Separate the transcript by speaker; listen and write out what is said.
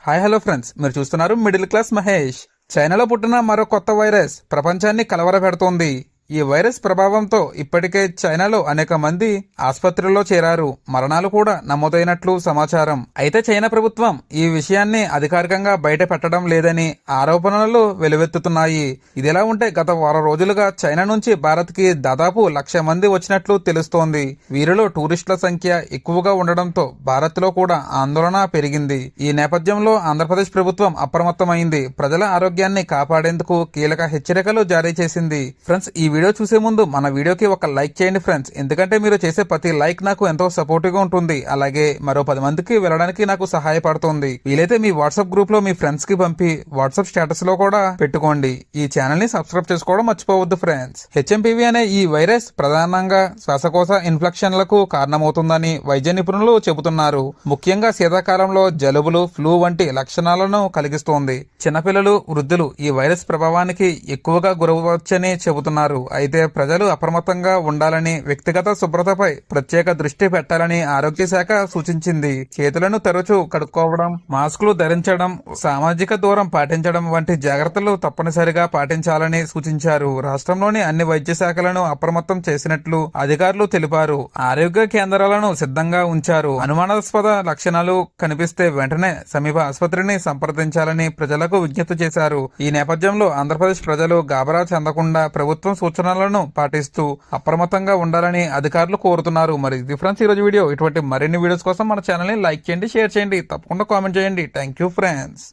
Speaker 1: Hi hello friends, మీరు చూస్తున్నారు middle class Mahesh. చైనాలో పుట్టిన మరో కొత్త వైరస్ ప్రపంచాన్ని కలవరపెడుతోంది. ఈ వైరస్ ప్రభావంతో ఇప్పటికే చైనాలో అనేక మంది ఆసుపత్రుల్లో చేరారు. మరణాలు కూడా నమోదైనట్లు సమాచారం. అయితే చైనా ప్రభుత్వం ఈ విషయాన్ని అధికారికంగా బయట పెట్టడం లేదని ఆరోపణలు వెలువెత్తుతున్నాయి. ఇదిలా ఉంటే గత వారం రోజులుగా చైనా నుంచి భారత్ కి దాదాపు 1,00,000 మంది వచ్చినట్లు తెలుస్తోంది. వీరిలో టూరిస్టుల సంఖ్య ఎక్కువగా ఉండడంతో భారత్ లో కూడా ఆందోళన పెరిగింది. ఈ నేపథ్యంలో ఆంధ్రప్రదేశ్ ప్రభుత్వం అప్రమత్తమైంది. ప్రజల ఆరోగ్యాన్ని కాపాడేందుకు కీలక హెచ్చరికలు జారీ చేసింది. ఫ్రెండ్స్, ఈ వీడియో చూసే ముందు మన వీడియోకి ఒక లైక్ చేయండి ఫ్రెండ్స్. ఎందుకంటే మీరు చేసే ప్రతి లైక్ నాకు ఎంతో సపోర్టివ్ గా ఉంటుంది. అలాగే మరో 10 మందికి వెళ్ళడానికి నాకు సహాయపడుతుంది. వీలైతే మీ వాట్సాప్ గ్రూప్ లో మీ ఫ్రెండ్స్ కి పంపి వాట్సాప్ స్టేటస్ లో కూడా పెట్టుకోండి. ఈ ఛానల్ ని సబ్స్క్రైబ్ చేసుకోవడం మర్చిపోవద్దు ఫ్రెండ్స్. హెచ్ఎంపీవీ అనే ఈ వైరస్ ప్రధానంగా శ్వాసకోశ ఇన్ఫెక్షన్లకు కారణమవుతుందని వైద్య నిపుణులు చెబుతున్నారు. ముఖ్యంగా శీతాకాలంలో జలుబులు, ఫ్లూ వంటి లక్షణాలను కలిగిస్తోంది. చిన్నపిల్లలు, వృద్ధులు ఈ వైరస్ ప్రభావానికి ఎక్కువగా గురవచ్చని చెబుతున్నారు. అయితే ప్రజలు అప్రమత్తంగా ఉండాలని, వ్యక్తిగత శుభ్రతపై ప్రత్యేక దృష్టి పెట్టాలని ఆరోగ్య శాఖ సూచించింది. చేతులను తరచూ కడుక్కోవడం, మాస్కులు ధరించడం, సామాజిక దూరం పాటించడం వంటి జాగ్రత్తలు తప్పనిసరిగా పాటించాలని సూచించారు. రాష్ట్రంలోని అన్ని వైద్య శాఖలను అప్రమత్తం చేసినట్లు అధికారులు తెలిపారు. ఆరోగ్య కేంద్రాలను సిద్ధంగా ఉంచారు. అనుమానాస్పద లక్షణాలు కనిపిస్తే వెంటనే సమీప ఆసుపత్రిని సంప్రదించాలని ప్రజలకు విజ్ఞప్తి చేశారు. ఈ నేపథ్యంలో ఆంధ్రప్రదేశ్ ప్రజలు గాబరా చెందకుండా ప్రభుత్వం సూచనలను పాటిస్తూ అప్రమత్తంగా ఉండాలని అధికారులు కోరుతున్నారు. మరి ఇది ఫ్రెండ్స్ ఈరోజు వీడియో. ఇటువంటి మరిన్ని వీడియోస్ కోసం మన ఛానల్ ని లైక్ చేయండి, షేర్ చేయండి, తప్పకుండా కామెంట్ చేయండి. Thank you friends.